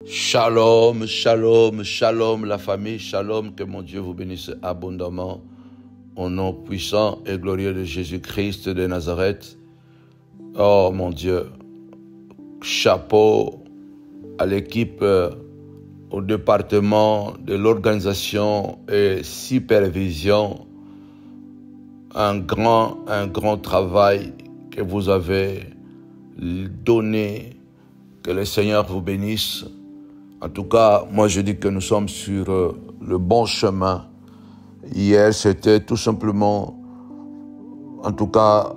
Shalom, shalom, shalom la famille, shalom, que mon Dieu vous bénisse abondamment au nom puissant et glorieux de Jésus-Christ de Nazareth. Oh mon Dieu, chapeau à l'équipe, au département de l'organisation et supervision, un grand travail que vous avez donné, que le Seigneur vous bénisse. En tout cas, moi je dis que nous sommes sur le bon chemin. Hier, c'était tout simplement, en tout cas,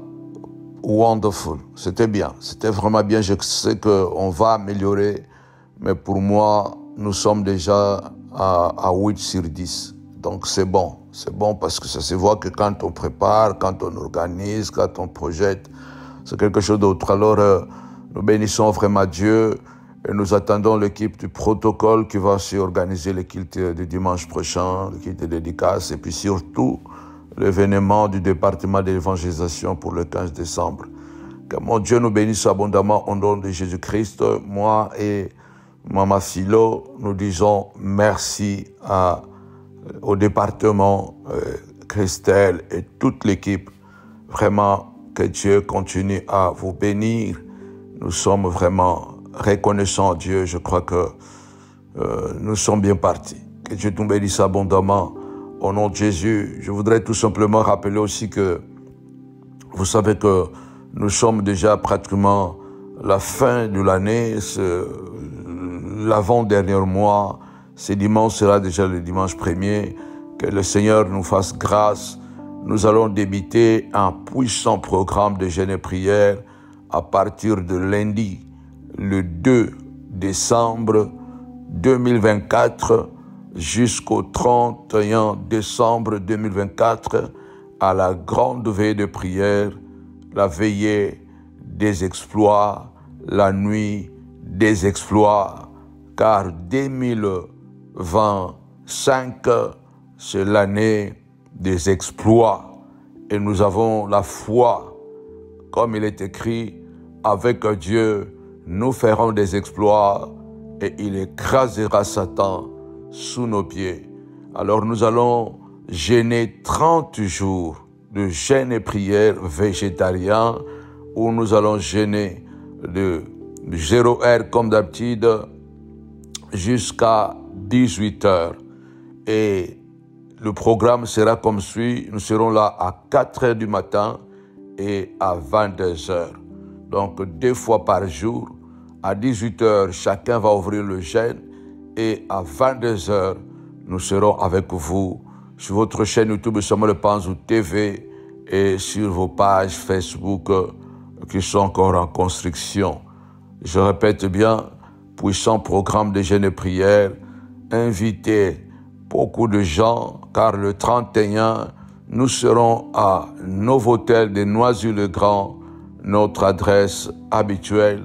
wonderful. C'était bien, c'était vraiment bien. Je sais qu'on va améliorer, mais pour moi, nous sommes déjà à 8 sur 10. Donc c'est bon parce que ça se voit que quand on prépare, quand on organise, quand on projette, c'est quelque chose d'autre. Alors, nous bénissons vraiment Dieu. Et nous attendons l'équipe du protocole qui va s'organiser le culte du dimanche prochain, le culte de dédicace, et puis surtout l'événement du département de l'évangélisation pour le 15 décembre. Que mon Dieu nous bénisse abondamment au nom de Jésus-Christ. Moi et Maman Philo, nous disons merci au département, Christelle et toute l'équipe. Vraiment, que Dieu continue à vous bénir. Nous sommes vraiment reconnaissant Dieu, je crois que nous sommes bien partis. Que Dieu nous bénisse abondamment au nom de Jésus. Je voudrais tout simplement rappeler aussi que vous savez que nous sommes déjà pratiquement la fin de l'année, l'avant-dernier mois. Ce dimanche sera déjà le dimanche 1er. Que le Seigneur nous fasse grâce. Nous allons débuter un puissant programme de jeûne et prière à partir de lundi, le 2 décembre 2024 jusqu'au 31 décembre 2024 à la grande veillée de prière, la veillée des exploits, la nuit des exploits, car 2025, c'est l'année des exploits et nous avons la foi, comme il est écrit, avec Dieu, nous ferons des exploits et il écrasera Satan sous nos pieds. Alors nous allons jeûner 30 jours de jeûne et prière végétarien où nous allons jeûner de 0 heure comme d'habitude jusqu'à 18 heures. Et le programme sera comme suit. Nous serons là à 4 heures du matin et à 22 heures. Donc 2 fois par jour. À 18 heures, chacun va ouvrir le jeûne et à 22 heures, nous serons avec vous sur votre chaîne YouTube Samuel Panzou TV et sur vos pages Facebook qui sont encore en construction. Je répète bien, puissant programme de jeûne et prière, invitez beaucoup de gens car le 31, nous serons à Novotel de Noisy-le-Grand, notre adresse habituelle.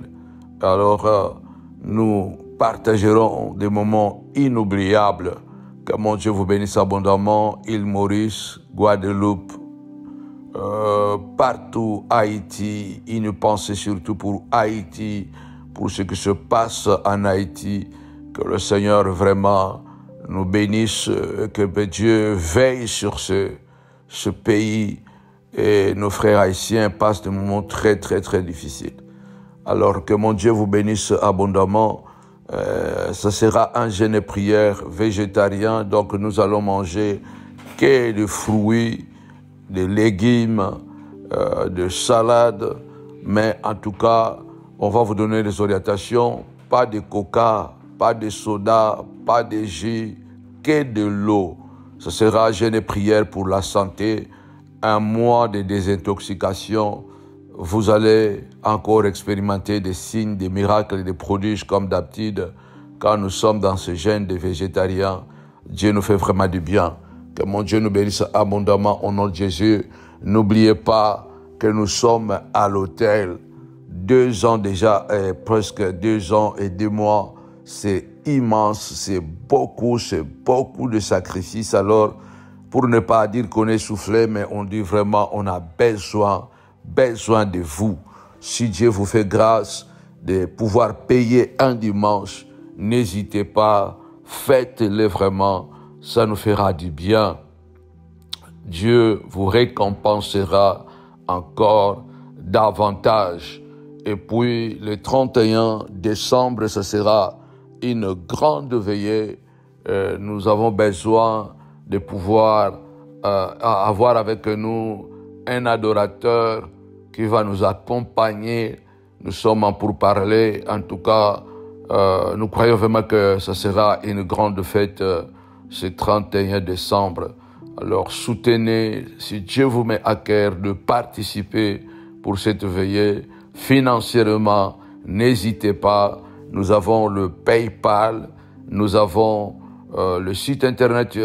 Alors, nous partagerons des moments inoubliables. Que mon Dieu vous bénisse abondamment. Île Maurice, Guadeloupe, partout, Haïti. Une pensée surtout pour Haïti, pour ce qui se passe en Haïti. Que le Seigneur vraiment nous bénisse, que Dieu veille sur ce pays et nos frères haïtiens passent des moments très, très, très difficiles. Alors que mon Dieu vous bénisse abondamment. Ce sera un jeûne et prière végétarien. Donc nous allons manger que des fruits, des légumes, de salades. Mais en tout cas, on va vous donner des orientations. Pas de coca, pas de soda, pas de jus, que de l'eau. Ce sera un jeûne et prière pour la santé. Un mois de désintoxication. Vous allez encore expérimenter des signes, des miracles et des prodiges comme d'habitude. Quand nous sommes dans ce jeûne des végétariens, Dieu nous fait vraiment du bien. Que mon Dieu nous bénisse abondamment au nom de Jésus. N'oubliez pas que nous sommes à l'hôtel. 2 ans déjà, presque 2 ans et 2 mois. C'est immense, c'est beaucoup de sacrifices. Alors, pour ne pas dire qu'on est soufflé, mais on dit vraiment on a besoin de vous. Si Dieu vous fait grâce de pouvoir payer un dimanche n'hésitez pas, faites-les vraiment, ça nous fera du bien. Dieu vous récompensera encore davantage. Et puis le 31 décembre, ce sera une grande veillée. Nous avons besoin de pouvoir avoir avec nous un adorateur qui va nous accompagner. Nous sommes en pourparlers. En tout cas, nous croyons vraiment que ce sera une grande fête ce 31 décembre. Alors soutenez, si Dieu vous met à cœur de participer pour cette veillée financièrement, n'hésitez pas. Nous avons le PayPal, nous avons le site internet,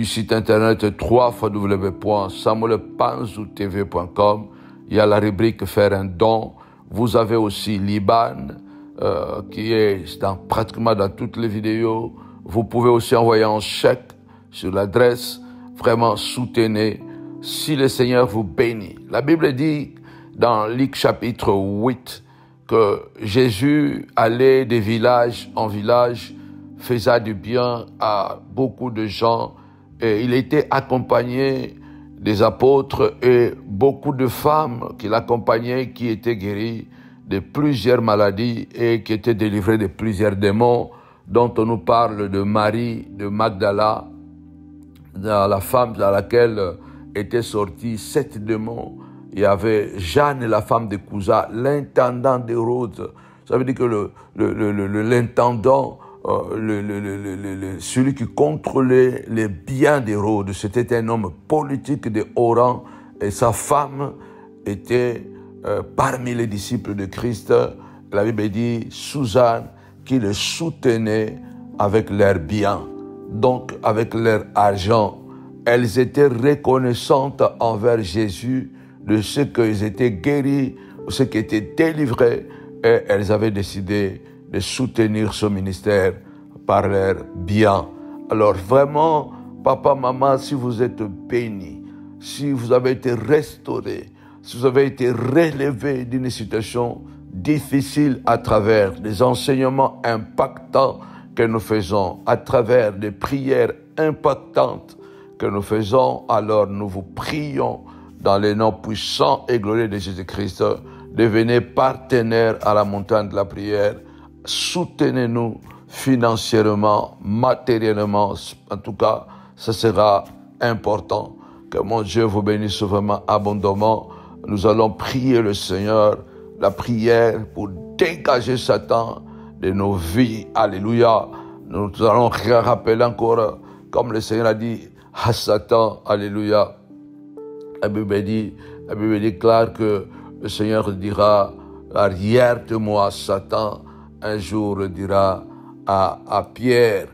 site internet www.samuelpanzoutv.com. Il y a la rubrique faire un don. Vous avez aussi l'IBAN qui est pratiquement dans toutes les vidéos. Vous pouvez aussi envoyer un chèque sur l'adresse. Vraiment soutenez si le Seigneur vous bénit. La Bible dit dans Luc chapitre 8 que Jésus allait de village en village, faisait du bien à beaucoup de gens et il était accompagné des apôtres et beaucoup de femmes qui l'accompagnaient, qui étaient guéries de plusieurs maladies et qui étaient délivrées de plusieurs démons, dont on nous parle de Marie de Magdala, la femme dans laquelle étaient sortis 7 démons. Il y avait Jeanne, la femme de Cousa, l'intendant d'Hérode. Ça veut dire que l'intendant, celui qui contrôlait les biens d'Hérode, c'était un homme politique de haut rang et sa femme était parmi les disciples de Christ. La Bible dit Suzanne qui le soutenait avec leurs biens, donc avec leur argent. Elles étaient reconnaissantes envers Jésus de ce qu'ils étaient guéris, de ce qui étaient délivrés, et elles avaient décidé de soutenir ce ministère par leurs biens. Alors vraiment, papa, maman, si vous êtes bénis, si vous avez été restaurés, si vous avez été relevés d'une situation difficile à travers des enseignements impactants que nous faisons, à travers des prières impactantes que nous faisons, alors nous vous prions dans le nom puissant et glorieux de Jésus-Christ, devenez partenaires à la montagne de la prière, soutenez-nous financièrement, matériellement, en tout cas, ce sera important. Que mon Dieu vous bénisse vraiment abondamment. Nous allons prier le Seigneur, la prière pour dégager Satan de nos vies. Alléluia. Nous allons rappeler encore, comme le Seigneur a dit à Satan, alléluia. La Bible déclare que le Seigneur dira, arrière de moi, Satan, un jour dira à Pierre.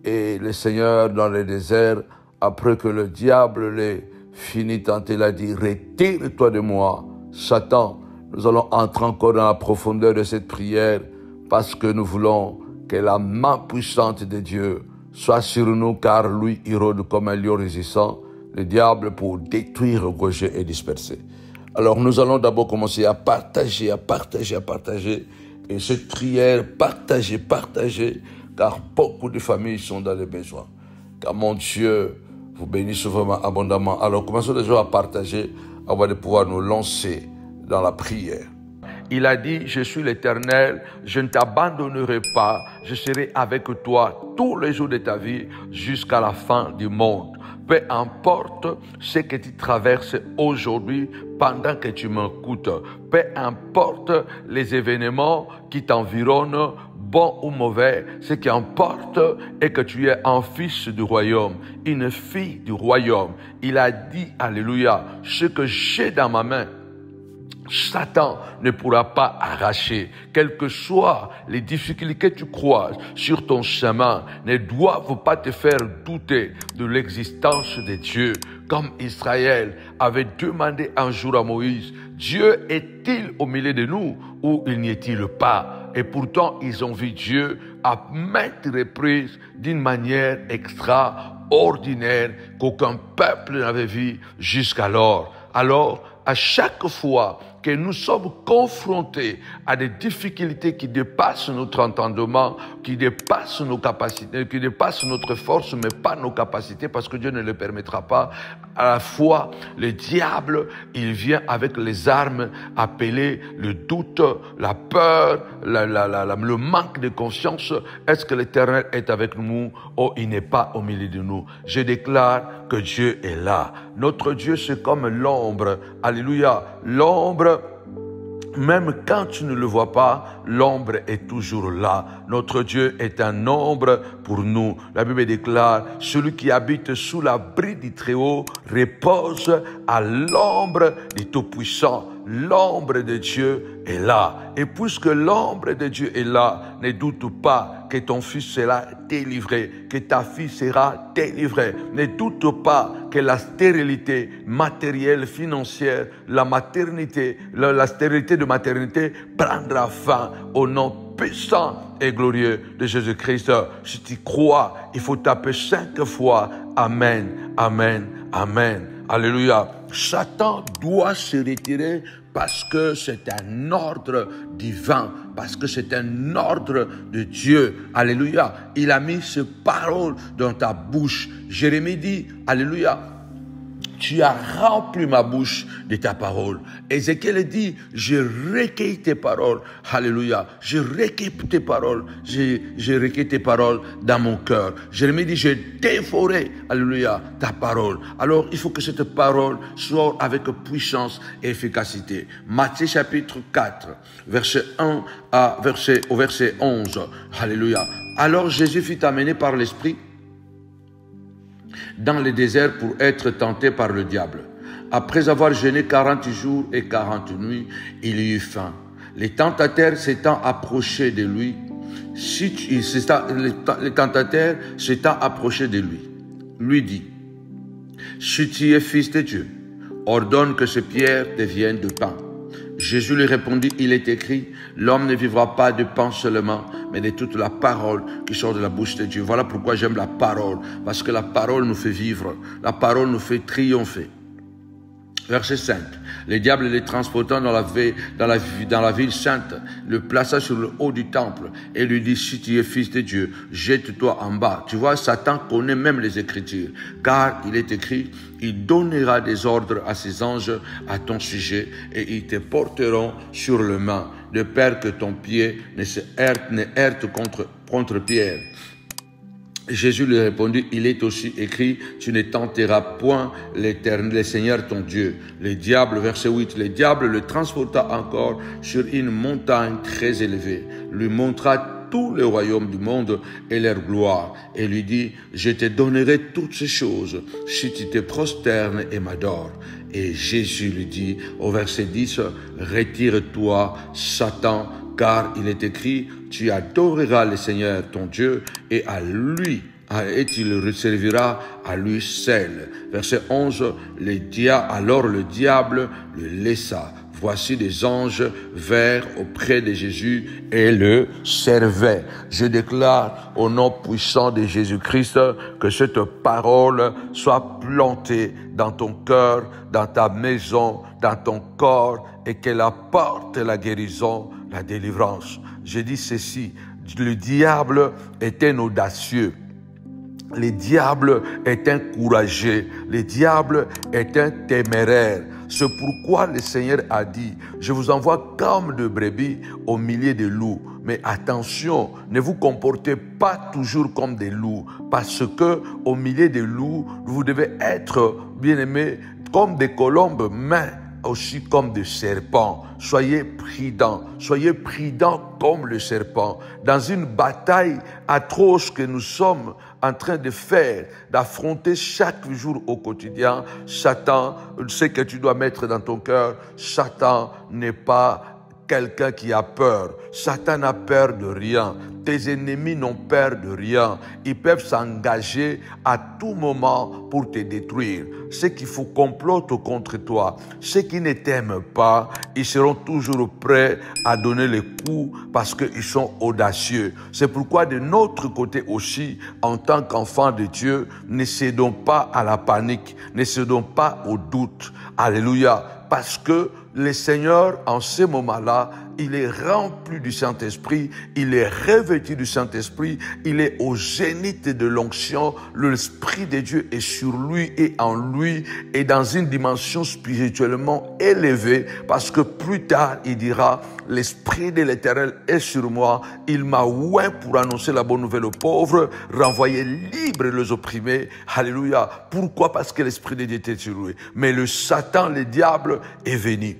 Et le Seigneur, dans le désert, après que le diable l'ait fini tenter, il a dit, retire-toi de moi, Satan. Nous allons entrer encore dans la profondeur de cette prière parce que nous voulons que la main puissante de Dieu soit sur nous, car lui, il rôde comme un lion résistant, le diable pour détruire, ronger et disperser. Alors nous allons d'abord commencer à partager. Et cette prière, partager, car beaucoup de familles sont dans les besoins. Car mon Dieu vous bénisse vraiment abondamment. Alors commençons déjà à partager avant de pouvoir nous lancer dans la prière. Il a dit, je suis l'Éternel, je ne t'abandonnerai pas, je serai avec toi tous les jours de ta vie jusqu'à la fin du monde. Peu importe ce que tu traverses aujourd'hui pendant que tu m'écoutes, peu importe les événements qui t'environnent, bons ou mauvais, ce qui importe est que tu es un fils du royaume, une fille du royaume. Il a dit, alléluia, ce que j'ai dans ma main, Satan ne pourra pas arracher. Quelles que soient les difficultés que tu croises sur ton chemin, ne doivent pas te faire douter de l'existence de Dieu. Comme Israël avait demandé un jour à Moïse, Dieu est-il au milieu de nous ou il n'y est-il pas? Et pourtant, ils ont vu Dieu à maintes reprises d'une manière extraordinaire qu'aucun peuple n'avait vu jusqu'alors. Alors, à chaque fois que nous sommes confrontés à des difficultés qui dépassent notre entendement, qui dépassent nos capacités, qui dépassent notre force, mais pas nos capacités, parce que Dieu ne le permettra pas. À la fois, le diable, il vient avec les armes appelées le doute, la peur, le manque de confiance. Est-ce que l'Éternel est avec nous? Oh, il n'est pas au milieu de nous. Je déclare que Dieu est là. Notre Dieu, c'est comme l'ombre. Alléluia. L'ombre, même quand tu ne le vois pas, l'ombre est toujours là. Notre Dieu est un ombre pour nous. La Bible déclare, celui qui habite sous l'abri du Très-Haut repose à l'ombre du Tout-Puissant. L'ombre de Dieu est là. Et puisque l'ombre de Dieu est là, ne doute pas que ton fils sera délivré, que ta fille sera délivrée. Ne doute pas que la stérilité matérielle, financière, la maternité, la stérilité de maternité prendra fin au nom puissant et glorieux de Jésus-Christ. Si tu crois, il faut taper 5 fois. Amen, amen, amen. Alléluia. Satan doit se retirer parce que c'est un ordre divin, parce que c'est un ordre de Dieu. Alléluia. Il a mis ces paroles dans ta bouche. Jérémie dit, alléluia, tu as rempli ma bouche de ta parole. Ézéchiel dit, je recueille tes paroles. Alléluia. Je recueille tes paroles. Je recueille tes paroles dans mon cœur. Jérémie dit, je dévorerai, alléluia, ta parole. Alors, il faut que cette parole soit avec puissance et efficacité. Matthieu chapitre 4, verset 1 au verset 11. Alléluia. Alors, Jésus fut amené par l'Esprit dans le désert pour être tenté par le diable. Après avoir jeûné 40 jours et 40 nuits, il eut faim. Les tentateurs s'étant approchés de lui, les tentateurs s'étant approchés de lui dit, si tu es fils de Dieu, ordonne que ces pierres deviennent de pain. Jésus lui répondit, il est écrit, l'homme ne vivra pas de pain seulement, mais de toute la parole qui sort de la bouche de Dieu. Voilà pourquoi j'aime la parole, parce que la parole nous fait vivre, la parole nous fait triompher. Verset 5. Le diable les transportant dans la ville sainte, le plaça sur le haut du temple et lui dit, si tu es fils de Dieu, jette-toi en bas. Tu vois, Satan connaît même les Écritures, car il est écrit, il donnera des ordres à ses anges à ton sujet et ils te porteront sur le main, de peur que ton pied ne heurte contre pierre. Jésus lui répondit, il est aussi écrit, tu ne tenteras point l'Éternel, le Seigneur ton Dieu. Le diable, verset 8, le diable le transporta encore sur une montagne très élevée, lui montra tous les royaumes du monde et leur gloire, et lui dit, je te donnerai toutes ces choses si tu te prosternes et m'adores. Et Jésus lui dit, au verset 10, retire-toi, Satan, car il est écrit, tu adoreras le Seigneur ton Dieu et tu le serviras à lui seul. Verset 11, alors le diable le laissa. Voici des anges vinrent auprès de Jésus et le servaient. Je déclare au nom puissant de Jésus-Christ que cette parole soit plantée dans ton cœur, dans ta maison, dans ton corps et qu'elle apporte la guérison, la délivrance. Je dis ceci, le diable est un audacieux. Le diable est un courageux. Le diable est un téméraire. C'est pourquoi le Seigneur a dit, je vous envoie comme de brebis au milieu des loups. Mais attention, ne vous comportez pas toujours comme des loups, parce que au milieu des loups, vous devez être, bien-aimés, comme des colombes, mais aussi comme des serpents. Soyez prudents comme le serpent. Dans une bataille atroce que nous sommes en train de faire, d'affronter chaque jour au quotidien, Satan, ce que tu dois mettre dans ton cœur, Satan n'est pas quelqu'un qui a peur. Satan n'a peur de rien. Tes ennemis n'ont peur de rien. Ils peuvent s'engager à tout moment pour te détruire. Ceux qui font complot contre toi, ceux qui ne t'aiment pas, ils seront toujours prêts à donner les coups parce qu'ils sont audacieux. C'est pourquoi de notre côté aussi, en tant qu'enfants de Dieu, ne cédons pas à la panique, ne cédons pas au doute. Alléluia. Parce que le Seigneur, en ce moment-là, il est rempli du Saint-Esprit, il est revêtu du Saint-Esprit, il est au zénith de l'onction, l'Esprit de Dieu est sur lui et en lui, et dans une dimension spirituellement élevée, parce que plus tard, il dira, l'Esprit de l'Éternel est sur moi, il m'a oint pour annoncer la bonne nouvelle aux pauvres, renvoyer libres les opprimés, alléluia. Pourquoi? Parce que l'Esprit de Dieu était sur lui. Mais le Satan, le diable, est venu.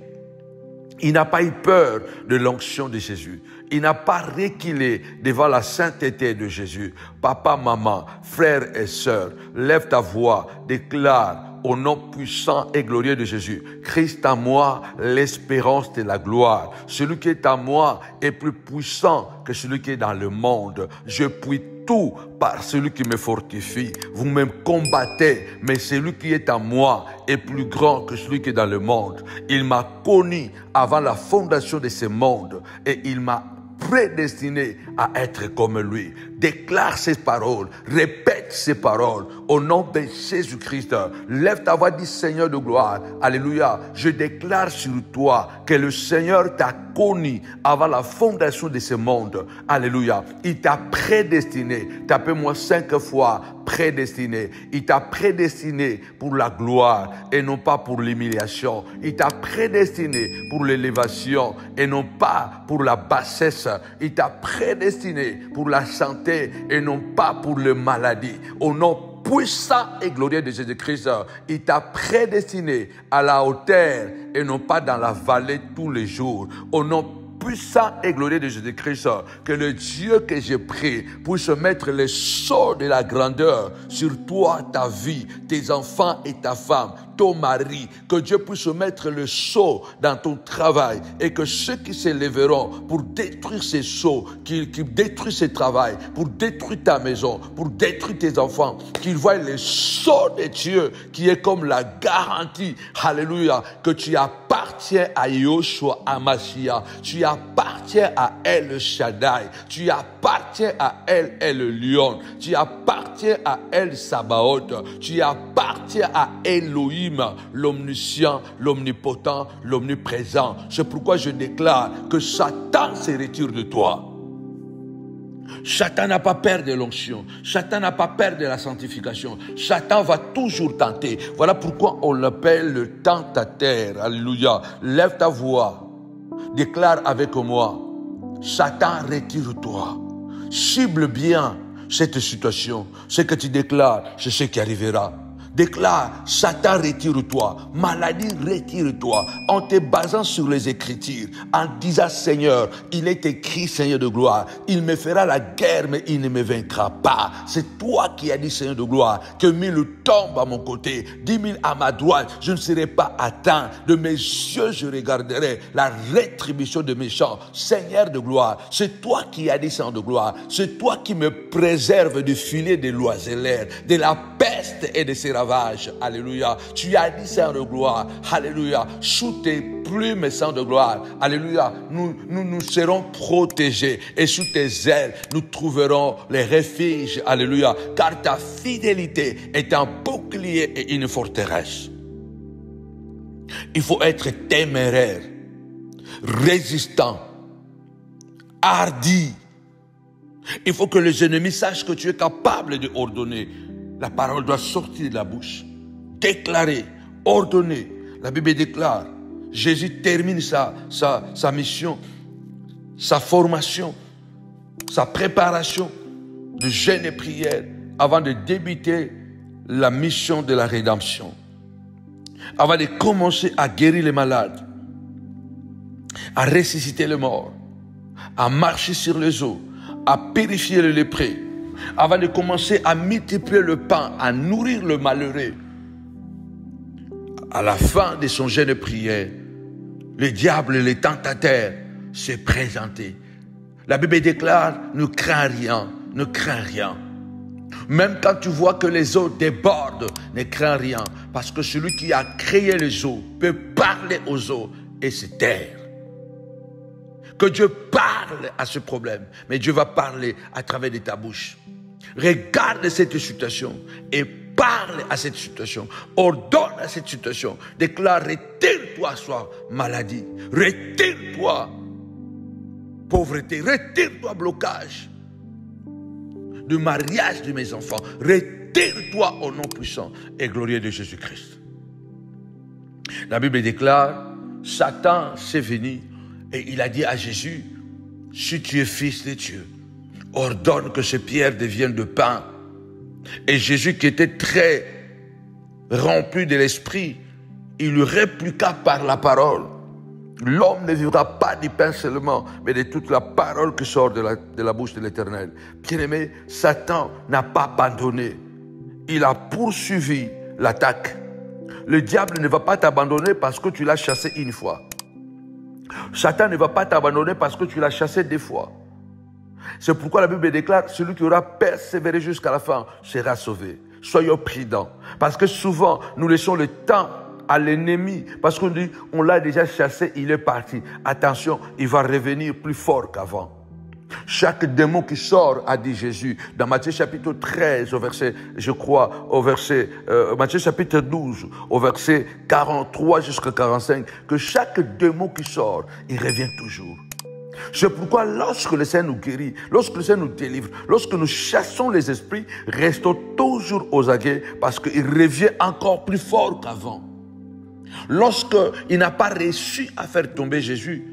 Il n'a pas eu peur de l'onction de Jésus. Il n'a pas reculé devant la sainteté de Jésus. Papa, maman, frères et sœurs, lève ta voix, déclare au nom puissant et glorieux de Jésus, Christ en moi, l'espérance de la gloire. Celui qui est en moi est plus puissant que celui qui est dans le monde. Je puis tout par celui qui me fortifie. Vous me combattez, mais celui qui est en moi est plus grand que celui qui est dans le monde. Il m'a connu avant la fondation de ce monde et il m'a prédestiné à être comme lui. Déclare ces paroles, répète ces paroles au nom de Jésus-Christ. Lève ta voix, dis Seigneur de gloire, alléluia. Je déclare sur toi que le Seigneur t'a connu avant la fondation de ce monde, alléluia. Il t'a prédestiné, tapez-moi 5 fois, prédestiné. Il t'a prédestiné pour la gloire et non pas pour l'humiliation. Il t'a prédestiné pour l'élévation et non pas pour la bassesse. Il t'a prédestiné pour la santé et non pas pour les maladies. Au nom puissant et glorieux de Jésus-Christ, il t'a prédestiné à la hauteur et non pas dans la vallée tous les jours. Au nom puissant et glorieux de Jésus-Christ, que le Dieu que j'ai pris puisse mettre le sceau de la grandeur sur toi, ta vie, tes enfants et ta femme, ton mari, que Dieu puisse mettre le sceau dans ton travail et que ceux qui s'élèveront pour détruire ces sceaux, qui détruisent ce travail, pour détruire ta maison, pour détruire tes enfants, qu'ils voient le sceau de Dieu qui est comme la garantie, alléluia, que tu appartiens à Yoshua Amashia, tu appartiens à El Shaddai, tu appartiens à El Lion, tu appartiens à El Sabaoth, tu appartiens à Elohim, l'omniscient, l'omnipotent, l'omniprésent. C'est pourquoi je déclare que Satan se retire de toi. Satan n'a pas peur de l'onction. Satan n'a pas peur de la sanctification. Satan va toujours tenter. Voilà pourquoi on l'appelle le tentateur. Alléluia. Lève ta voix. Déclare avec moi. Satan, retire-toi. Cible bien cette situation. Ce que tu déclares, c'est ce qui arrivera. Déclare, Satan, retire-toi. Maladie, retire-toi. En te basant sur les Écritures, en disant, Seigneur, il est écrit, Seigneur de gloire, il me fera la guerre, mais il ne me vaincra pas. C'est toi qui as dit, Seigneur de gloire, que 1000 tombent à mon côté, 10 000 à ma droite, je ne serai pas atteint. De mes yeux, je regarderai la rétribution de méchants. Seigneur de gloire, c'est toi qui as dit, Seigneur de gloire, c'est toi qui me préserves du filet des l'oisellaire, de la peste et de ses ravages. Alléluia. Tu as dit, Seigneur de gloire. Alléluia. Sous tes plumes, Seigneur de gloire. Alléluia. Nous serons protégés. Et sous tes ailes, nous trouverons les refuges. Alléluia. Car ta fidélité est un bouclier et une forteresse. Il faut être téméraire, résistant, hardi. Il faut que les ennemis sachent que tu es capable de ordonner. La parole doit sortir de la bouche. Déclarer, ordonner. La Bible déclare. Jésus termine sa mission, sa formation, sa préparation de jeûne et prière avant de débuter la mission de la rédemption. Avant de commencer à guérir les malades, à ressusciter les morts, à marcher sur les eaux, à purifier les lépreux, avant de commencer à multiplier le pain, à nourrir le malheureux. À la fin de son jeûne de prière, le diable, le tentateur, s'est présenté. La Bible déclare, ne crains rien, ne crains rien. Même quand tu vois que les eaux débordent, ne crains rien. Parce que celui qui a créé les eaux peut parler aux eaux et se taire. Que Dieu parle à ce problème, mais Dieu va parler à travers de ta bouche. Regarde cette situation et parle à cette situation. Ordonne à cette situation. Déclare, retire retire-toi, soit maladie. Retire-toi, pauvreté. Retire-toi, blocage du mariage de mes enfants. Retire-toi au nom puissant et glorieux de Jésus-Christ. La Bible déclare, Satan s'est venu et il a dit à Jésus, si tu es fils de Dieu, ordonne que ces pierres deviennent de pain. Et Jésus, qui était très rempli de l'esprit, il lui répliqua par la parole. L'homme ne vivra pas du pain seulement, mais de toute la parole qui sort de la bouche de l'Éternel. Bien-aimé, Satan n'a pas abandonné. Il a poursuivi l'attaque. Le diable ne va pas t'abandonner parce que tu l'as chassé une fois. Satan ne va pas t'abandonner parce que tu l'as chassé 2 fois. C'est pourquoi la Bible déclare, celui qui aura persévéré jusqu'à la fin sera sauvé. Soyons prudents. Parce que souvent, nous laissons le temps à l'ennemi. Parce qu'on dit, on l'a déjà chassé, il est parti. Attention, il va revenir plus fort qu'avant. Chaque démon qui sort, a dit Jésus, dans Matthieu chapitre 13, au verset, je crois, au verset, Matthieu chapitre 12, au verset 43 jusqu'à 45, que chaque démon qui sort, il revient toujours. C'est pourquoi lorsque le Seigneur nous guérit, lorsque le Seigneur nous délivre, lorsque nous chassons les esprits, restons toujours aux aguets parce qu'il revient encore plus fort qu'avant. Lorsqu'il n'a pas réussi à faire tomber Jésus,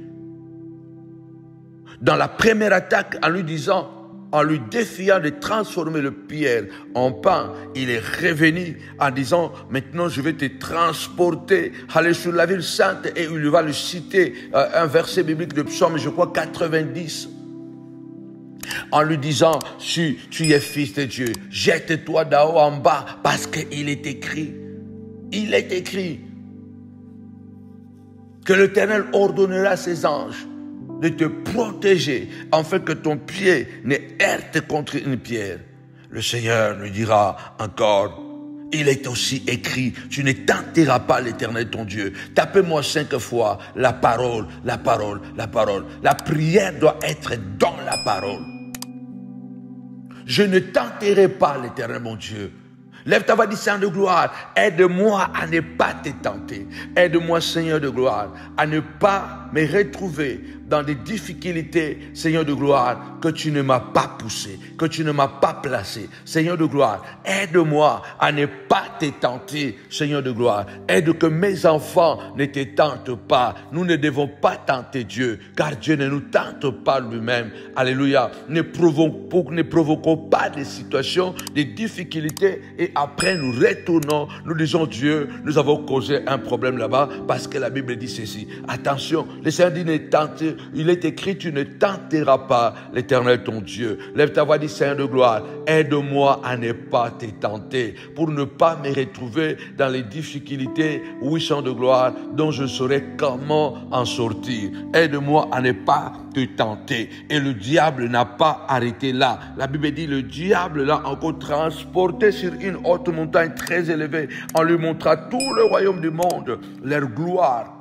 dans la première attaque, en lui disant, en lui défiant de transformer le pierre en pain, il est revenu en disant, maintenant je vais te transporter, aller sur la ville sainte, et il va lui citer un verset biblique de Psaume, je crois 90, en lui disant, si tu es fils de Dieu, jette-toi d'en haut en bas, parce qu'il est écrit, que l'Éternel ordonnera à ses anges de te protéger, afin que ton pied ne heurte contre une pierre. Le Seigneur lui dira encore, il est aussi écrit, tu ne tenteras pas l'Éternel ton Dieu. Tapez-moi 5 fois, la parole, la parole, la parole. La prière doit être dans la parole. Je ne tenterai pas l'Éternel mon Dieu. Lève ta voix, dis Seigneur de gloire, aide-moi à ne pas te tenter. Aide-moi, Seigneur de gloire, à ne pas me retrouver dans des difficultés, Seigneur de gloire, que tu ne m'as pas poussé, que tu ne m'as pas placé. Seigneur de gloire, aide-moi à ne pas te tenter, Seigneur de gloire. Aide que mes enfants ne te tentent pas. Nous ne devons pas tenter Dieu, car Dieu ne nous tente pas lui-même. Alléluia. Ne provoquons pas des situations, des difficultés, et après nous retournons, nous disons Dieu, nous avons causé un problème là-bas, parce que la Bible dit ceci. Attention, le Seigneur dit ne tente. Il est écrit, tu ne tenteras pas l'Éternel ton Dieu. Lève ta voix, dis Seigneur de gloire, aide-moi à ne pas te tenter, pour ne pas me retrouver dans les difficultés, oui, Seigneur de gloire, dont je saurais comment en sortir. Aide-moi à ne pas te tenter. Et le diable n'a pas arrêté là. La Bible dit, le diable l'a encore transporté sur une haute montagne très élevée, en lui montrant tout le royaume du monde, leur gloire.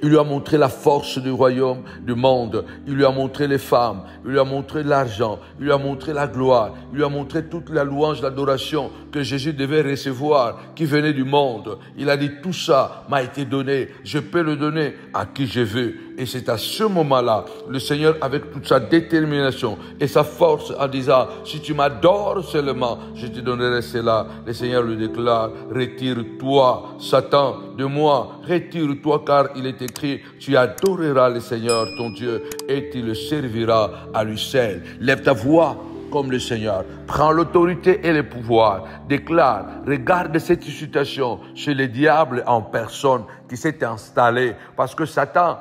Il lui a montré la force du royaume, du monde. Il lui a montré les femmes. Il lui a montré l'argent. Il lui a montré la gloire. Il lui a montré toute la louange, l'adoration que Jésus devait recevoir, qui venait du monde. Il a dit, tout ça m'a été donné. Je peux le donner à qui je veux. Et c'est à ce moment-là, le Seigneur, avec toute sa détermination et sa force, en disant, si tu m'adores seulement, je te donnerai cela. Le Seigneur lui déclare, retire-toi, Satan, de moi. Retire-toi, car il est écrit, tu adoreras le Seigneur, ton Dieu, et tu le serviras à lui seul. Lève ta voix comme le Seigneur. Prends l'autorité et le pouvoir. Déclare, regarde cette situation chez le diable en personne qui s'est installé. Parce que Satan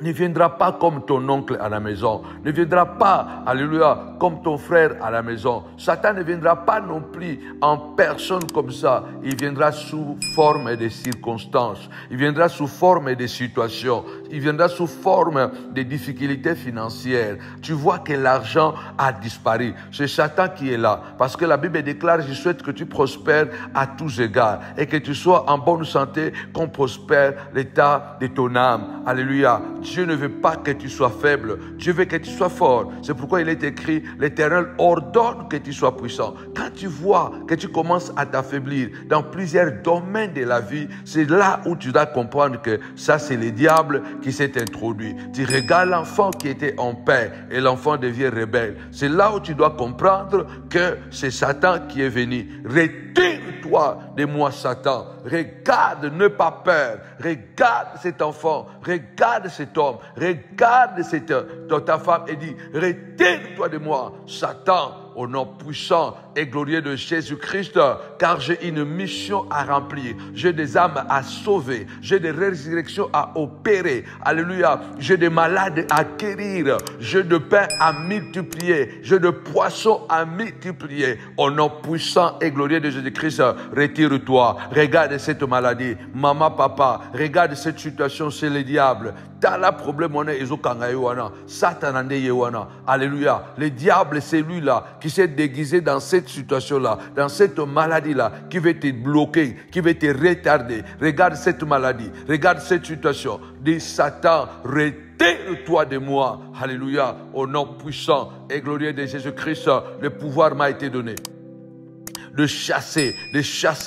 ne viendra pas comme ton oncle à la maison, ne viendra pas, alléluia, comme ton frère à la maison. Satan ne viendra pas non plus en personne comme ça. Il viendra sous forme de circonstances, il viendra sous forme de situations, il viendra sous forme de difficultés financières. Tu vois que l'argent a disparu. C'est Satan qui est là. Parce que la Bible déclare, je souhaite que tu prospères à tous égards et que tu sois en bonne santé, qu'on prospère l'état de ton âme. Alléluia. Dieu ne veut pas que tu sois faible. Dieu veut que tu sois fort. C'est pourquoi il est écrit, l'Éternel ordonne que tu sois puissant. Quand tu vois que tu commences à t'affaiblir dans plusieurs domaines de la vie, c'est là où tu dois comprendre que ça, c'est le diable qui s'est introduit. Tu regardes l'enfant qui était en paix et l'enfant devient rebelle. C'est là où tu dois comprendre que c'est Satan qui est venu. Retire-toi de moi, Satan. Regarde, n'aie pas peur. Regarde cet enfant. Regarde cet homme. Regarde ta femme et dis, retire-toi de moi, Satan. Au nom puissant et glorieux de Jésus-Christ, car j'ai une mission à remplir, j'ai des âmes à sauver, j'ai des résurrections à opérer, alléluia, j'ai des malades à guérir, j'ai de pain à multiplier, j'ai de poissons à multiplier. Au nom puissant et glorieux de Jésus-Christ, retire-toi, regarde cette maladie, maman, papa, regarde cette situation, c'est le diable. T'as la problème, on est Satan ande yewana. Alléluia. Le diable, c'est lui-là qui s'est déguisé dans cette situation-là, dans cette maladie-là, qui veut te bloquer, qui veut te retarder. Regarde cette maladie, regarde cette situation. Dis Satan, retire-toi de moi. Alléluia. Au nom puissant et glorieux de Jésus-Christ, le pouvoir m'a été donné de chasser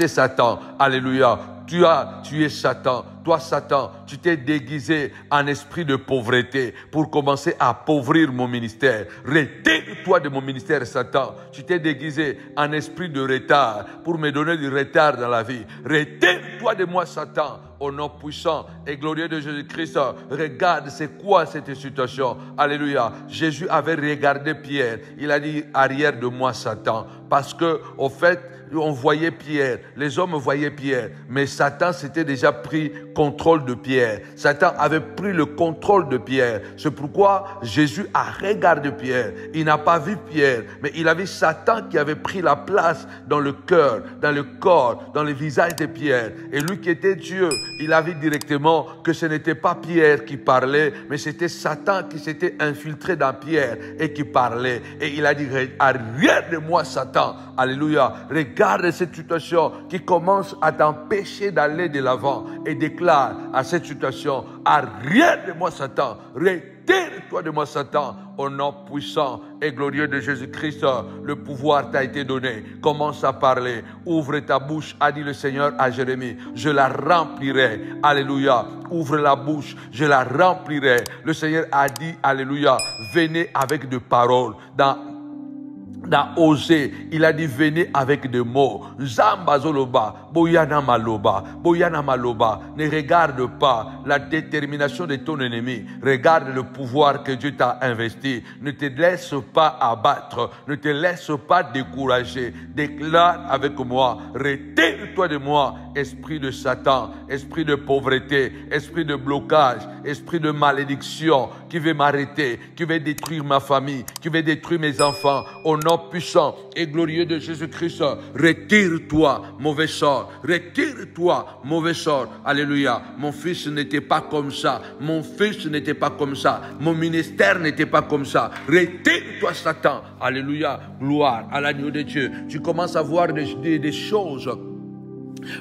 Satan. Alléluia. Tu as tué Satan. Toi, Satan, tu t'es déguisé en esprit de pauvreté pour commencer à appauvrir mon ministère. Retire-toi de mon ministère, Satan. Tu t'es déguisé en esprit de retard pour me donner du retard dans la vie. Retire-toi de moi, Satan. Au nom puissant et glorieux de Jésus-Christ, regarde c'est quoi cette situation. Alléluia. Jésus avait regardé Pierre. Il a dit, arrière de moi, Satan. Parce que, au fait, on voyait Pierre, les hommes voyaient Pierre, mais Satan s'était déjà pris contrôle de Pierre. Satan avait pris le contrôle de Pierre. C'est pourquoi Jésus a regardé Pierre. Il n'a pas vu Pierre, mais il a vu Satan qui avait pris la place dans le cœur, dans le corps, dans le visage de Pierre. Et lui qui était Dieu, il a vu directement que ce n'était pas Pierre qui parlait, mais c'était Satan qui s'était infiltré dans Pierre et qui parlait. Et il a dit, arrière de moi, Satan. Alléluia. Regarde cette situation qui commence à t'empêcher d'aller de l'avant et déclare à cette situation, arrière de moi, Satan. Retire-toi de moi, Satan. Au nom puissant et glorieux de Jésus-Christ, le pouvoir t'a été donné. Commence à parler. Ouvre ta bouche, a dit le Seigneur à Jérémie. Je la remplirai. Alléluia. Ouvre la bouche, je la remplirai. Le Seigneur a dit, alléluia, venez avec des paroles. Dans Osée, il a dit venez avec des mots. Zamba zoloba, boyana maloba, boyana maloba. Ne regarde pas la détermination de ton ennemi. Regarde le pouvoir que Dieu t'a investi. Ne te laisse pas abattre. Ne te laisse pas décourager. Déclare avec moi, retire-toi de moi, esprit de Satan, esprit de pauvreté, esprit de blocage, esprit de malédiction qui veut m'arrêter, qui veut détruire ma famille, qui veut détruire mes enfants. Au nom puissant et glorieux de Jésus-Christ, retire-toi, mauvais sort, retire-toi, mauvais sort. Alléluia. Mon fils n'était pas comme ça, mon fils n'était pas comme ça, mon ministère n'était pas comme ça. Retire-toi, Satan. Alléluia. Gloire à l'agneau de Dieu. Tu commences à voir des choses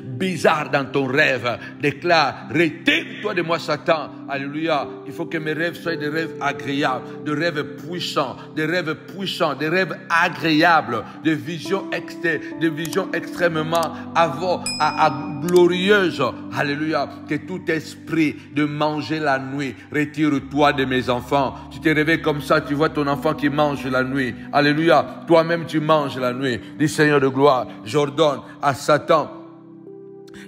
bizarre dans ton rêve. Déclare, retire-toi de moi, Satan. Alléluia. Il faut que mes rêves soient des rêves agréables, des rêves puissants, des rêves agréables, des visions extrêmement glorieuses. Alléluia. Que tout esprit de manger la nuit, retire-toi de mes enfants. Tu te réveilles comme ça, tu vois ton enfant qui mange la nuit. Alléluia. Toi-même tu manges la nuit. Dis Seigneur de gloire, j'ordonne à Satan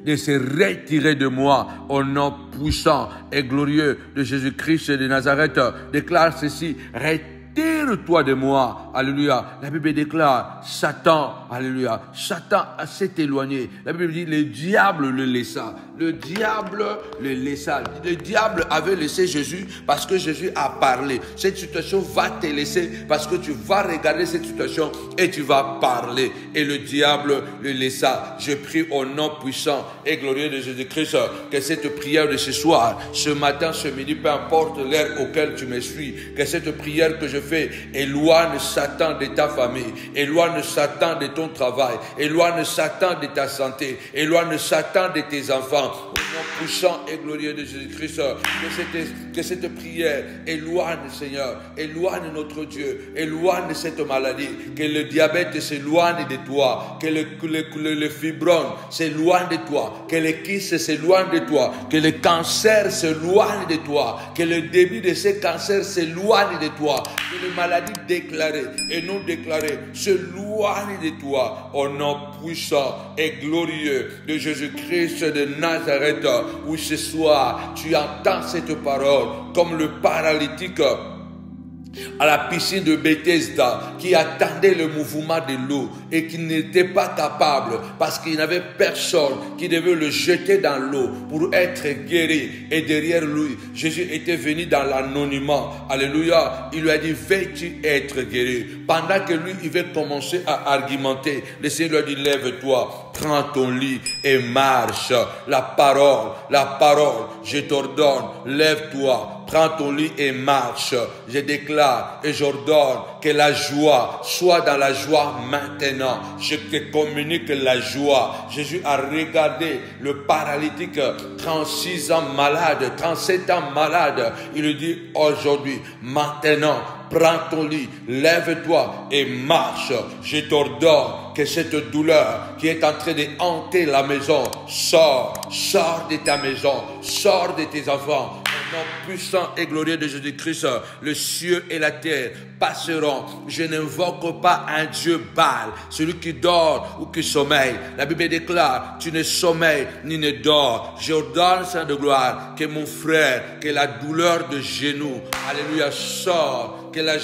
de se retirer de moi au nom puissant et glorieux de Jésus-Christ de Nazareth. Déclare ceci, retire-toi de moi. Alléluia. La Bible déclare, Satan, alléluia, Satan s'est éloigné. La Bible dit, le diable le laissa. Le diable le laissa. Le diable avait laissé Jésus parce que Jésus a parlé. Cette situation va te laisser parce que tu vas regarder cette situation et tu vas parler. Et le diable le laissa. Je prie au nom puissant et glorieux de Jésus-Christ que cette prière de ce soir, ce matin, ce midi, peu importe l'heure auquel tu me suis, que cette prière que je fais Éloigne Satan de ta famille. Éloigne Satan de ton travail. Éloigne Satan de ta santé. Éloigne Satan de tes enfants. Au nom puissant et glorieux de Jésus-Christ, que cette prière éloigne, Seigneur, éloigne notre Dieu, éloigne cette maladie, que le diabète s'éloigne de toi, que le fibrome s'éloigne de toi, que les kystes s'éloignent de toi, que le cancer s'éloigne de toi, que le début de ces cancers s'éloigne de toi, que les maladies déclarées et non déclarées s'éloignent de toi, au nom puissant et glorieux de Jésus-Christ de Nazareth. Oui, ce soir, tu entends cette parole comme le paralytique à la piscine de Bethesda qui attendait le mouvement de l'eau et qui n'était pas capable parce qu'il n'avait personne qui devait le jeter dans l'eau pour être guéri. Et derrière lui, Jésus était venu dans l'anonymat. Alléluia. Il lui a dit, veux-tu être guéri? Pendant que lui, il va commencer à argumenter, le Seigneur lui a dit, lève-toi, prends ton lit et marche. La parole, je t'ordonne, lève-toi, prends ton lit et marche. Je déclare et j'ordonne que la joie soit dans la joie maintenant. Je te communique la joie. Jésus a regardé le paralytique, 36 ans malade, 37 ans malade. Il lui dit aujourd'hui, maintenant, prends ton lit, lève-toi et marche. Je t'ordonne que cette douleur qui est en train de hanter la maison, sors de ta maison, sors de tes enfants. Au nom puissant et glorieux de Jésus-Christ, le ciel et la terre passeront. Je n'invoque pas un Dieu Baal, celui qui dort ou qui sommeille. La Bible déclare, tu ne sommeilles ni ne dors. J'ordonne, Saint de gloire, que mon frère, que la douleur de genoux, alléluia, sort, que la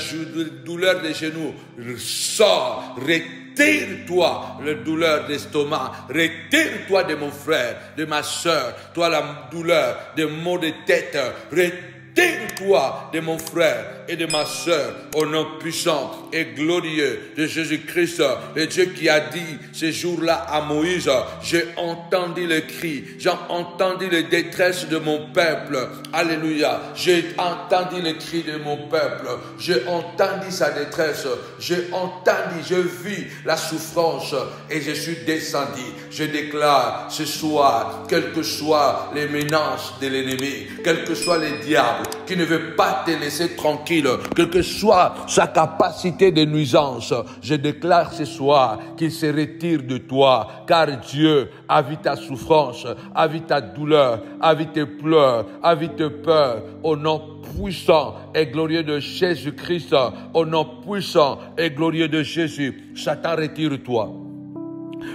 douleur de genoux sort, retire-toi la douleur d'estomac, retire-toi de mon frère, de ma soeur, toi la douleur de maux de tête, retire-toi de mon frère et de ma soeur, au nom puissant et glorieux de Jésus-Christ, le Dieu qui a dit ce jour-là à Moïse, j'ai entendu le cri, j'ai entendu les détresses de mon peuple, alléluia, j'ai entendu le cri de mon peuple, j'ai entendu sa détresse, j'ai entendu, j'ai vu la souffrance et je suis descendu. Je déclare ce soir, quelles que soient les menaces de l'ennemi, quels que soient les diables qui ne veulent pas te laisser tranquille, quelle que soit sa capacité de nuisance, je déclare ce soir qu'il se retire de toi, car Dieu a vu ta souffrance, a vu ta douleur, a vu tes pleurs, a vu tes peurs, au nom puissant et glorieux de Jésus-Christ, au nom puissant et glorieux de Jésus. Satan, retire-toi.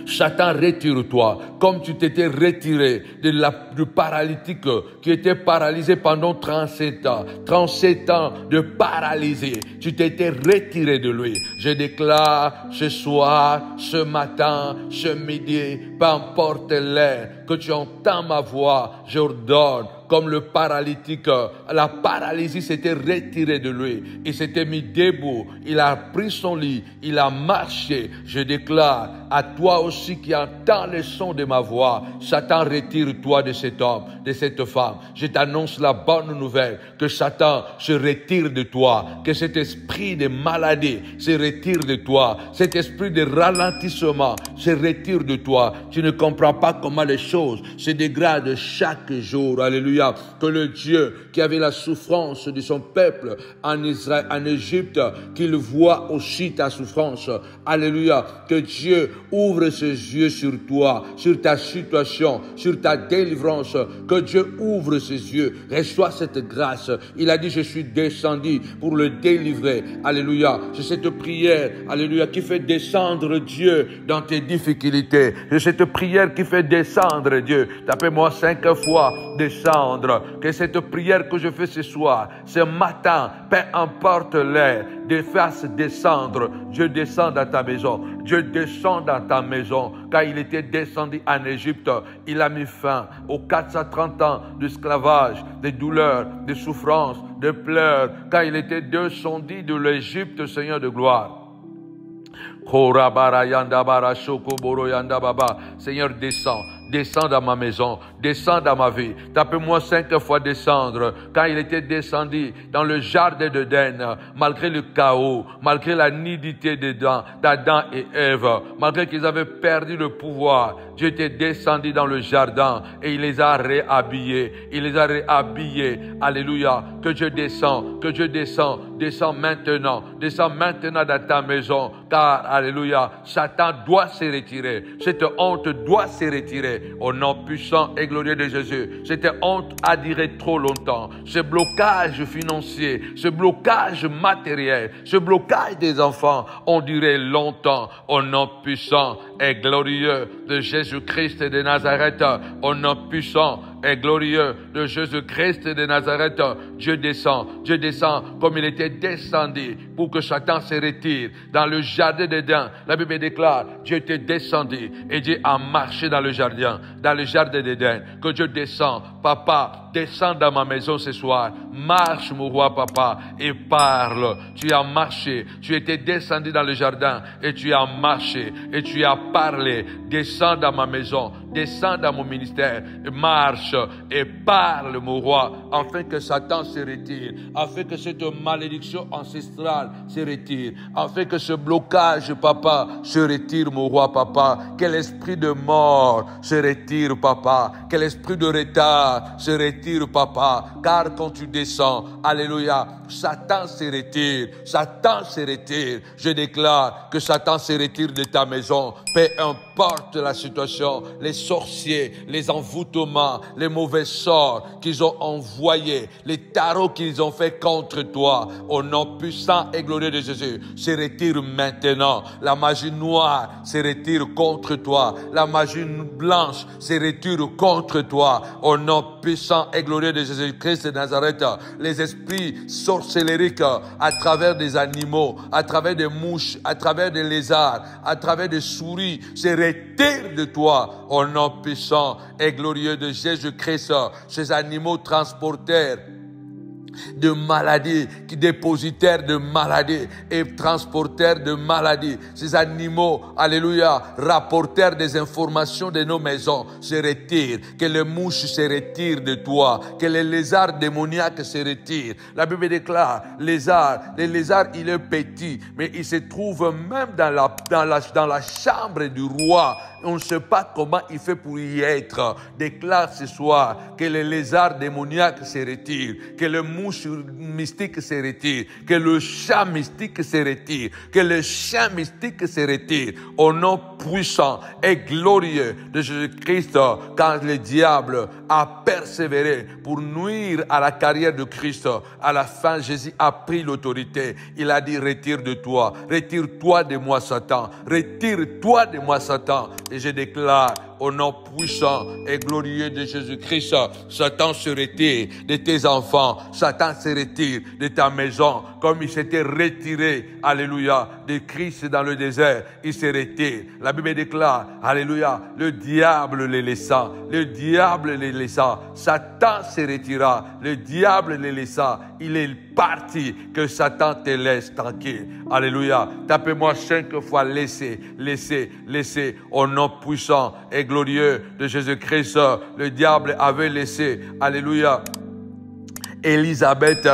Satan, retire-toi, comme tu t'étais retiré du paralytique qui était paralysé pendant 37 ans. 37 ans de paralysie. Tu t'étais retiré de lui. Je déclare ce soir, ce matin, ce midi, peu importe l'heure, que tu entends ma voix, j'ordonne, comme le paralytique, la paralysie s'était retirée de lui. Il s'était mis debout, il a pris son lit, il a marché. Je déclare à toi aussi qui entends le son de ma voix, Satan, retire-toi de cet homme, de cette femme. Je t'annonce la bonne nouvelle, que Satan se retire de toi, que cet esprit de maladie se retire de toi, cet esprit de ralentissement se retire de toi. Tu ne comprends pas comment les choses se dégradent chaque jour. Alléluia. Que le Dieu qui avait la souffrance de son peuple en Israël, en Égypte, qu'il voit aussi ta souffrance. Alléluia. Que Dieu ouvre ses yeux sur toi, sur ta situation, sur ta délivrance. Que Dieu ouvre ses yeux. Reçois cette grâce. Il a dit, je suis descendu pour le délivrer. Alléluia. C'est cette prière, alléluia, qui fait descendre Dieu dans tes difficultés. C'est cette prière qui fait descendre Dieu. Tapez-moi 5 fois, descendre. Que cette prière que je fais ce soir, ce matin, peu importe l'heure, fasse descendre. Dieu descend dans ta maison. Dieu descend dans ta maison. Quand il était descendu en Égypte, il a mis fin aux 430 ans d'esclavage, de douleurs, de souffrances, de pleurs. Quand il était descendu de l'Égypte, Seigneur de gloire. Seigneur, descends. Descends dans ma maison, descends dans ma vie. Tapez-moi 5 fois descendre. Quand il était descendu dans le jardin d'Éden, malgré le chaos, malgré la nudité d'Adam et Ève, malgré qu'ils avaient perdu le pouvoir, Dieu était descendu dans le jardin et il les a réhabillés. Il les a réhabillés. Alléluia. Que Dieu descend, descends maintenant dans ta maison. Car, alléluia, Satan doit se retirer. Cette honte doit se retirer. Au nom puissant et glorieux de Jésus. Cette honte a duré trop longtemps. Ce blocage financier, ce blocage matériel, ce blocage des enfants ont duré longtemps. Au nom puissant et glorieux de Jésus-Christ de Nazareth. Au nom puissant et glorieux de Jésus-Christ de Nazareth. Dieu descend comme il était descendu pour que Satan se retire. Dans le jardin d'Éden, la Bible déclare, Dieu était descendu et Dieu a marché dans le jardin d'Éden. Que Dieu descend, papa, descends dans ma maison ce soir. Marche, mon roi, papa, et parle. Tu as marché, tu étais descendu dans le jardin et tu as marché et tu as parlé. Descends dans ma maison, descends dans mon ministère, marche et parle, mon roi, afin que Satan se retire, afin que cette malédiction ancestrale se retire, afin que ce blocage, papa, se retire, mon roi, papa, que l'esprit de mort se retire, papa, que l'esprit de retard se retire, papa, car quand tu descends, alléluia, Satan se retire, je déclare que Satan se retire de ta maison, peu importe la situation, les sorciers, les envoûtements, les mauvais sorts qu'ils ont envoyés, les tarots qu'ils ont fait contre toi, au nom puissant et glorieux de Jésus, se retire maintenant. La magie noire se retire contre toi, la magie blanche se retire contre toi, au nom puissant et glorieux de Jésus-Christ de Nazareth. Les esprits sorcellériques à travers des animaux, à travers des mouches, à travers des lézards, à travers des souris, se retirent de toi, au nom puissant et glorieux de Jésus-Christ. Ces animaux transporteurs de maladies, qui dépositaires de maladies et transporteurs de maladies. Ces animaux, alléluia, rapporteurs des informations de nos maisons se retirent. Que les mouches se retirent de toi. Que les lézards démoniaques se retirent. La Bible déclare, les lézards, il est petit, mais il se trouve même dans la chambre du roi. On ne sait pas comment il fait pour y être. Déclare ce soir que les lézards démoniaques se retirent, que les mouches mystiques se retirent, que le chat mystique se retire, que le chien mystique se retire. Au nom puissant et glorieux de Jésus-Christ, quand le diable a persévéré pour nuire à la carrière de Christ, à la fin, Jésus a pris l'autorité. Il a dit, retire de toi, retire-toi de moi, Satan, retire-toi de moi, Satan. Et je déclare au nom puissant et glorieux de Jésus-Christ, Satan se retire de tes enfants, Satan se retire de ta maison, comme il s'était retiré, alléluia, de Christ dans le désert, il se retire. La Bible déclare, alléluia, le diable les laissa, Satan se retira, le diable les laissa, il est parti, que Satan te laisse tranquille. Alléluia. Tapez-moi 5 fois laissez, au nom puissant et glorieux de Jésus-Christ. Le diable avait laissé, alléluia, Élisabeth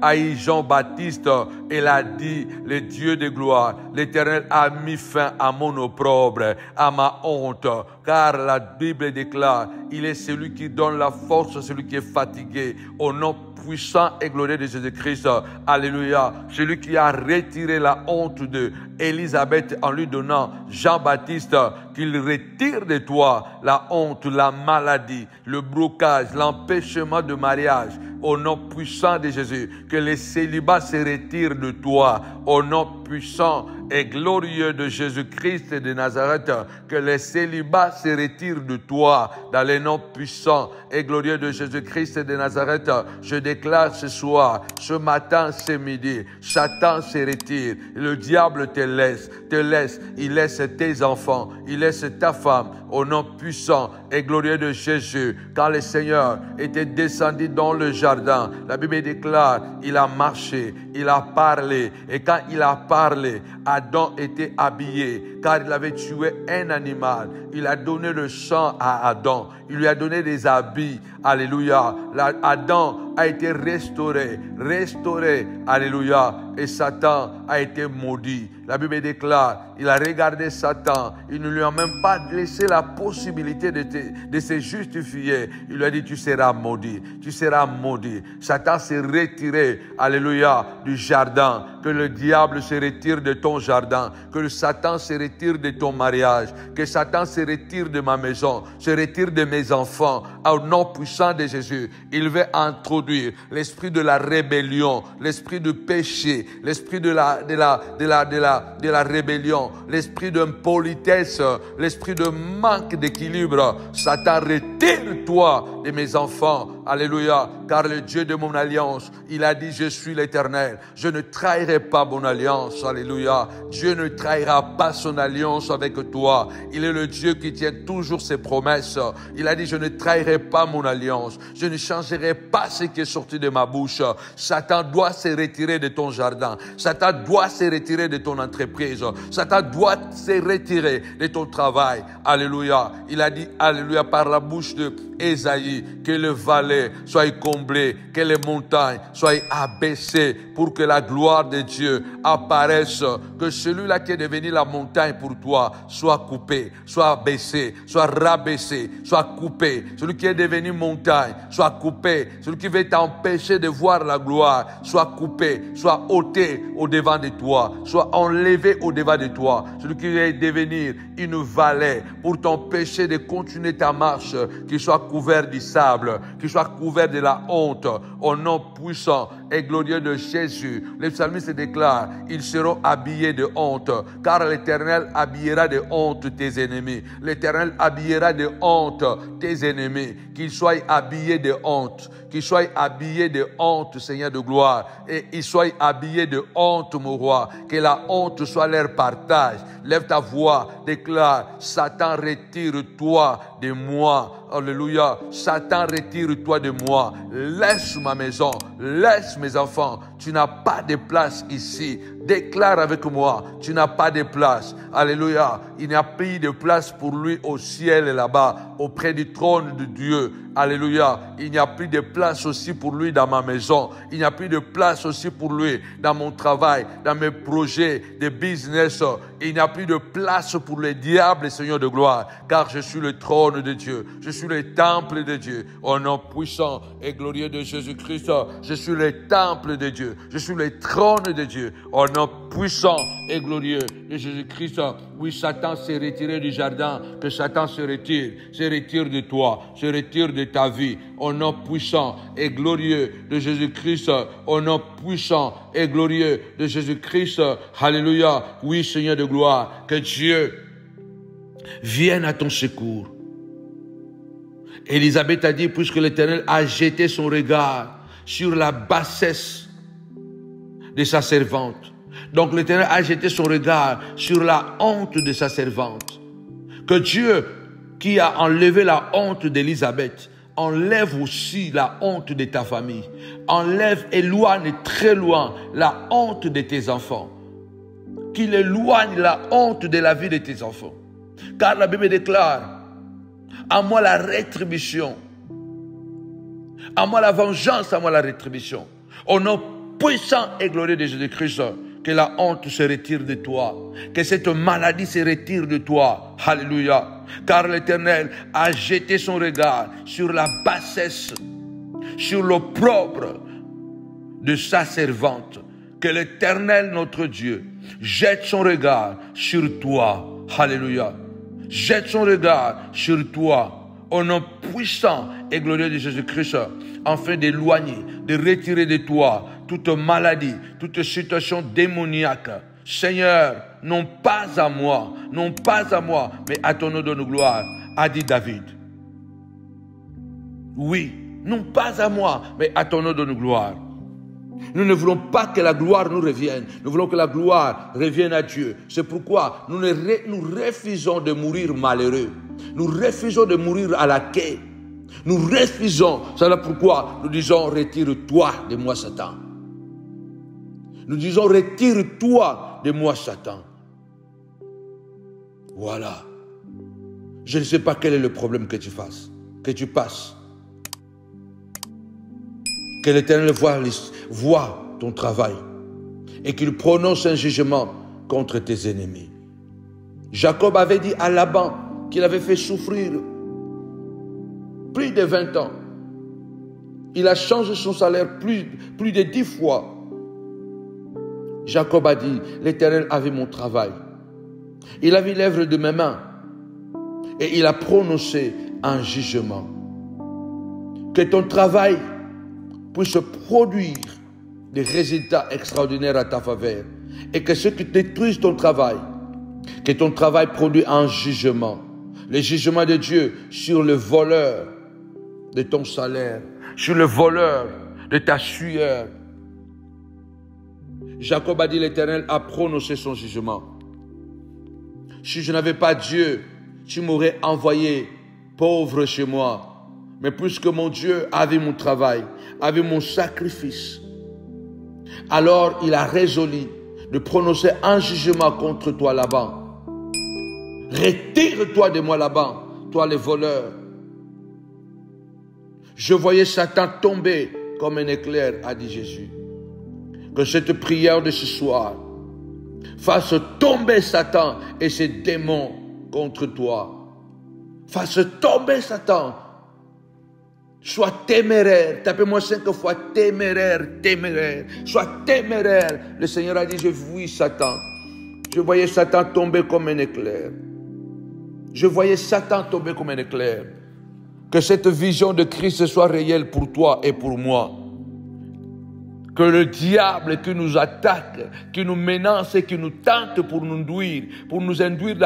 a eu Jean-Baptiste. Elle a dit, le Dieu de gloire, l'Éternel a mis fin à mon opprobre, à ma honte, car la Bible déclare, il est celui qui donne la force à celui qui est fatigué, au nom puissant et glorieux de Jésus-Christ. Alléluia. Celui qui a retiré la honte de Élisabeth en lui donnant Jean-Baptiste, qu'il retire de toi la honte, la maladie, le blocage, l'empêchement de mariage. Au nom puissant de Jésus, que les célibats se retirent de toi. Au nom puissant et glorieux de Jésus-Christ de Nazareth, que les célibats se retirent de toi. Dans le nom puissant et glorieux de Jésus-Christ de Nazareth, je déclare ce soir, ce matin, ce midi, Satan se retire. Le diable te laisse, il laisse tes enfants, il laisse ta femme. Au nom puissant et glorieux de Jésus, quand le Seigneur était descendu dans le jardin, la Bible déclare, il a marché, il a parlé, et quand il a parlé, Adam était habillé, car il avait tué un animal. Il a donné le sang à Adam. Il lui a donné des habits. Alléluia. Adam a été restauré. Alléluia. Et Satan a été maudit. La Bible déclare, il a regardé Satan. Il ne lui a même pas laissé la possibilité de se justifier. Il lui a dit, tu seras maudit. Tu seras maudit. Satan s'est retiré. Alléluia. Du jardin. Que le diable se retire de ton jardin. Que le Satan se retire de ton mariage. Que Satan se retire de ma maison. Se retire de mes enfants. Au nom puissant de Jésus. Il veut introduire l'esprit de la rébellion, l'esprit du péché, l'esprit de la rébellion, l'esprit d'impolitesse, l'esprit de manque d'équilibre. Satan, retire-toi de mes enfants. Alléluia. Car le Dieu de mon alliance, il a dit, je suis l'Éternel. Je ne trahirai pas mon alliance. Alléluia. Dieu ne trahira pas son alliance avec toi. Il est le Dieu qui tient toujours ses promesses. Il a dit, je ne trahirai pas mon alliance. Je ne changerai pas ce qui est sorti de ma bouche. Satan doit se retirer de ton jardin. Satan doit se retirer de ton entreprise. Satan doit se retirer de ton travail. Alléluia. Il a dit, alléluia, par la bouche de Ésaïe, que le valet soit comblé, que les montagnes soient abaissées pour que la gloire de Dieu apparaisse, que celui-là qui est devenu la montagne pour toi soit coupé, soit abaissé, soit rabaissé, soit coupé. Celui qui est devenu montagne soit coupé. Celui qui veut t'empêcher de voir la gloire soit coupé, soit ôté au devant de toi, soit enlevé au devant de toi. Celui qui veut devenir une vallée pour t'empêcher de continuer ta marche, qu'il soit couvert du sable, qu'il soit couvert de la honte, au nom puissant et glorieux de Jésus. Le psalmiste déclare, ils seront habillés de honte, car l'Éternel habillera de honte tes ennemis. L'Éternel habillera de honte tes ennemis. Qu'ils soient habillés de honte, qu'ils soient habillés de honte, Seigneur de gloire, et ils soient habillés de honte, mon roi, que la honte soit leur partage. Lève ta voix, déclare, Satan, retire-toi de moi. Alléluia. Satan, retire-toi de moi. Laisse ma maison. Laisse mes enfants. Tu n'as pas de place ici. Déclare avec moi. Tu n'as pas de place. Alléluia. Il n'y a plus de place pour lui au ciel là-bas, auprès du trône de Dieu. Alléluia. Il n'y a plus de place aussi pour lui dans ma maison. Il n'y a plus de place aussi pour lui dans mon travail, dans mes projets de business. Il n'y a plus de place pour le diable, Seigneur de gloire, car je suis le trône de Dieu. Je suis le temple de Dieu. Au nom puissant et glorieux de Jésus-Christ, je suis le temple de Dieu. Je suis le trône de Dieu. Au nom puissant et glorieux de Jésus-Christ. Oui, Satan s'est retiré du jardin. Que Satan se retire de toi, se retire de ta vie. Au nom puissant et glorieux de Jésus-Christ. Au nom puissant et glorieux de Jésus-Christ. Alléluia. Oui, Seigneur de gloire, que Dieu vienne à ton secours. Élisabeth a dit, puisque l'Éternel a jeté son regard sur la bassesse de sa servante. Donc l'Éternel a jeté son regard sur la honte de sa servante. Que Dieu, qui a enlevé la honte d'Élisabeth, enlève aussi la honte de ta famille. Enlève, éloigne très loin la honte de tes enfants. Qu'il éloigne la honte de la vie de tes enfants. Car la Bible déclare, à moi la rétribution, à moi la vengeance, à moi la rétribution. Au nom puissant et glorieux de Jésus-Christ, que la honte se retire de toi, que cette maladie se retire de toi. Alléluia. Car l'Éternel a jeté son regard sur la bassesse, sur l'opprobre de sa servante. Que l'Éternel, notre Dieu, jette son regard sur toi. Alléluia. Jette son regard sur toi, au nom puissant et glorieux de Jésus-Christ, afin d'éloigner, de retirer de toi toute maladie, toute situation démoniaque. Seigneur, non pas à moi, mais à ton nom de gloire, a dit David. Oui, non pas à moi, mais à ton nom de gloire. Nous ne voulons pas que la gloire nous revienne. Nous voulons que la gloire revienne à Dieu. C'est pourquoi nous refusons de mourir malheureux. Nous refusons de mourir à la quai. Nous refusons. C'est là pourquoi nous disons, retire-toi de moi, Satan. Nous disons, retire-toi de moi, Satan. Voilà. Je ne sais pas quel est le problème que tu passes. Que l'Éternel voit ton travail et qu'il prononce un jugement contre tes ennemis. Jacob avait dit à Laban qu'il avait fait souffrir plus de 20 ans. Il a changé son salaire plus de 10 fois. Jacob a dit, l'Éternel a vu mon travail. Il a vu l'œuvre de mes mains. Et il a prononcé un jugement. Que ton travail puisse produire des résultats extraordinaires à ta faveur. Et que ceux qui détruisent ton travail, que ton travail produise un jugement. Le jugement de Dieu sur le voleur de ton salaire, sur le voleur de ta sueur. Jacob a dit, l'Éternel a prononcé son jugement. Si je n'avais pas Dieu, tu m'aurais envoyé pauvre chez moi. Mais puisque mon Dieu a vu mon travail, a vu mon sacrifice, alors il a résolu de prononcer un jugement contre toi, Laban. Retire-toi de moi, Laban, toi les voleurs. Je voyais Satan tomber comme un éclair, a dit Jésus. Que cette prière de ce soir fasse tomber Satan et ses démons contre toi. Fasse tomber Satan. Sois téméraire. Tapez-moi 5 fois téméraire, téméraire. Sois téméraire. Le Seigneur a dit, je vis Satan. Je voyais Satan tomber comme un éclair. Je voyais Satan tomber comme un éclair. Que cette vision de Christ soit réelle pour toi et pour moi. Que le diable qui nous attaque, qui nous menace et qui nous tente pour nous induire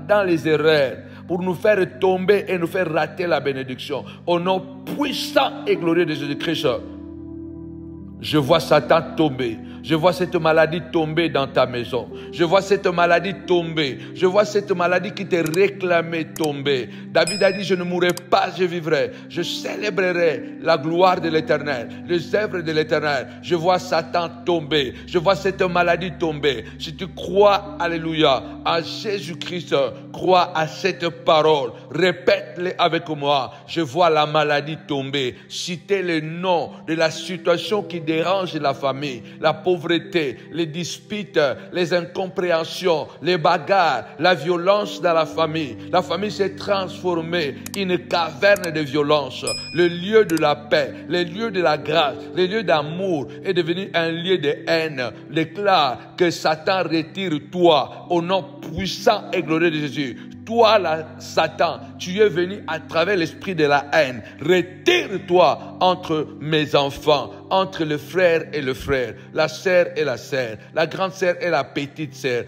dans les erreurs, pour nous faire tomber et nous faire rater la bénédiction. Au nom puissant et glorieux de Jésus-Christ, je vois Satan tomber. Je vois cette maladie tomber dans ta maison. Je vois cette maladie tomber. Je vois cette maladie qui t'est réclamée tomber. David a dit, je ne mourrai pas, je vivrai. Je célébrerai la gloire de l'Éternel, les œuvres de l'Éternel. Je vois Satan tomber. Je vois cette maladie tomber. Si tu crois, alléluia, à Jésus-Christ, crois à cette parole. Répète-les avec moi. Je vois la maladie tomber. Citez le nom de la situation qui dérange la famille, la pauvreté, les disputes, les incompréhensions, les bagarres, la violence dans la famille. La famille s'est transformée en une caverne de violence. Le lieu de la paix, le lieu de la grâce, le lieu d'amour est devenu un lieu de haine. Déclare que Satan retire toi au nom puissant et glorieux de Jésus. Toi, là, Satan, tu es venu à travers l'esprit de la haine. Retire-toi entre mes enfants, entre le frère et le frère, la sœur et la sœur, la grande sœur et la petite sœur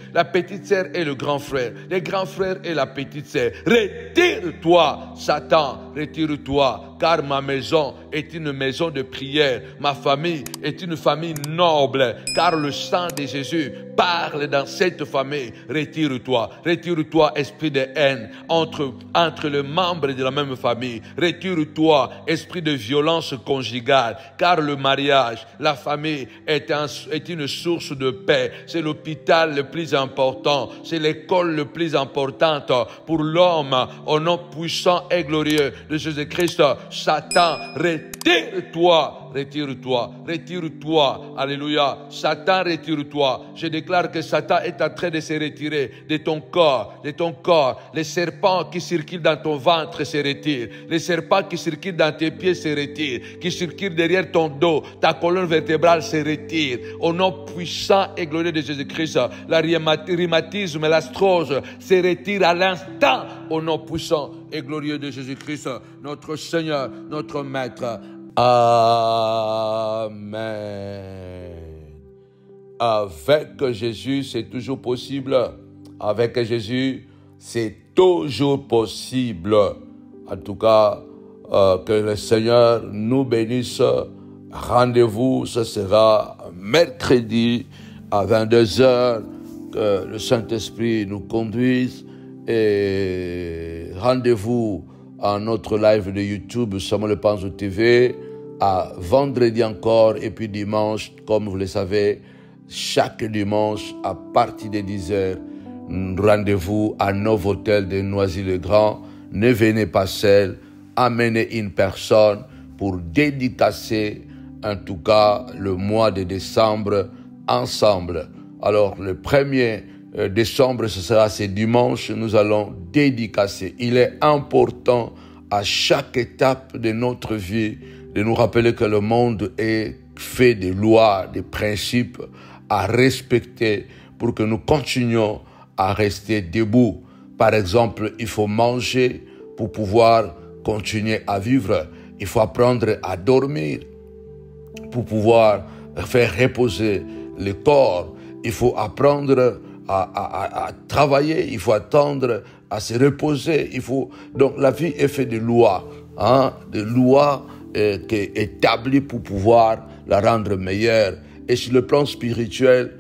et le grand frère, les grands frères et la petite sœur. Retire-toi, Satan, retire-toi, car ma maison est une maison de prière. Ma famille est une famille noble, car le sang de Jésus parle dans cette famille. Retire-toi, retire-toi, esprit de haine entre les membres de la même famille. Retire-toi, esprit de violence conjugale, car le mariage, la famille est une source de paix. C'est l'hôpital le plus important, c'est l'école le plus importante pour l'homme. Au nom puissant et glorieux de Jésus-Christ, Satan, retire-toi, retire-toi, retire-toi, alléluia. Satan, retire-toi. Je déclare que Satan est en train de se retirer de ton corps, Les serpents qui circulent dans ton ventre se retirent. Les serpents qui circulent dans tes pieds se retirent. Qui circulent derrière ton dos, ta colonne vertébrale se retire. Au nom puissant et glorieux de Jésus-Christ, le rhumatisme, l'astrose se retire à l'instant. Au nom puissant et glorieux de Jésus-Christ, notre Seigneur, notre Maître. Amen. Avec Jésus, c'est toujours possible. Avec Jésus, c'est toujours possible. En tout cas, que le Seigneur nous bénisse. Rendez-vous, ce sera mercredi à 22h. Que le Saint-Esprit nous conduise. Et rendez-vous à notre live de YouTube, Samuel Panzo TV, à vendredi encore, et puis dimanche, comme vous le savez, chaque dimanche, à partir de 10h, rendez-vous à Novotel de Noisy-le-Grand. Ne venez pas seul, amenez une personne pour dédicacer en tout cas le mois de décembre ensemble. Alors le 1er décembre, ce sera ce dimanche, nous allons dédicacer. Il est important à chaque étape de notre vie de nous rappeler que le monde est fait de lois, de principes à respecter pour que nous continuions à rester debout. Par exemple, il faut manger pour pouvoir continuer à vivre. Il faut apprendre à dormir pour pouvoir faire reposer le corps. Il faut apprendre à travailler, il faut attendre à se reposer. Donc la vie est faite de lois, de lois qui est établies pour pouvoir la rendre meilleure. Et sur le plan spirituel,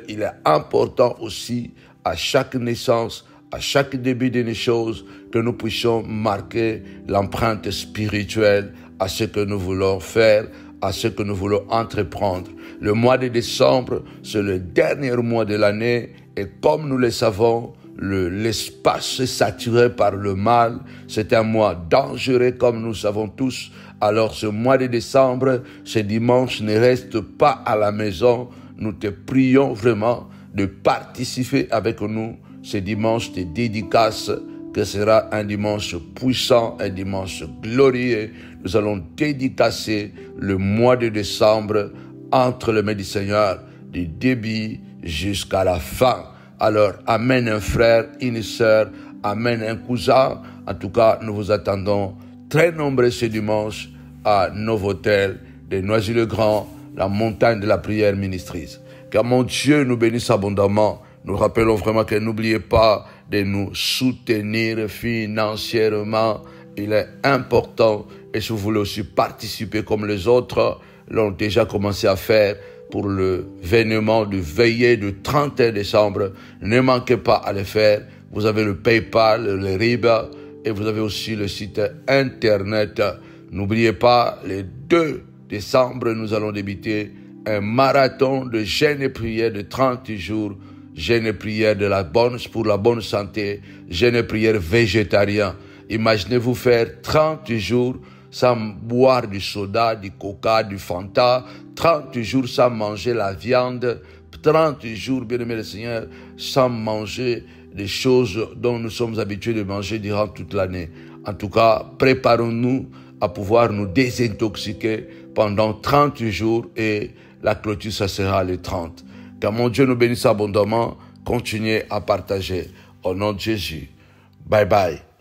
il est important aussi à chaque naissance, à chaque début d'une chose, que nous puissions marquer l'empreinte spirituelle à ce que nous voulons faire, à ce que nous voulons entreprendre. Le mois de décembre, c'est le dernier mois de l'année et comme nous le savons, l'espace est saturé par le mal. C'est un mois dangereux comme nous savons tous. Alors ce mois de décembre, ce dimanche, ne reste pas à la maison. Nous te prions vraiment de participer avec nous ce dimanche de dédicace, que sera un dimanche puissant, un dimanche glorieux. Nous allons dédicacer le mois de décembre entre les mains du Seigneur, du début jusqu'à la fin. Alors, amène un frère, une sœur, amène un cousin. En tout cas, nous vous attendons très nombreux ce dimanche à Novotel de Noisy-le-Grand, la montagne de la prière ministrise. Que mon Dieu nous bénisse abondamment. Nous rappelons vraiment que n'oubliez pas de nous soutenir financièrement. Il est important. Et si vous voulez aussi participer comme les autres l'ont déjà commencé à faire pour le vénement de veillée du 31 décembre, ne manquez pas à le faire. Vous avez le PayPal, le RIB et vous avez aussi le site internet. N'oubliez pas, le 2 décembre, nous allons débuter un marathon de jeûne et prière de 30 jours. Jeûne et prière pour la bonne santé, jeûne et prière végétarien. Imaginez-vous faire 30 jours sans boire du soda, du coca, du Fanta, 30 jours sans manger la viande, 30 jours, bien-aimé le Seigneur, sans manger des choses dont nous sommes habitués de manger durant toute l'année. En tout cas, préparons-nous à pouvoir nous désintoxiquer pendant 30 jours et la clôture, ça sera le 30. Que mon Dieu nous bénisse abondamment. Continuez à partager. Au nom de Jésus. Bye bye.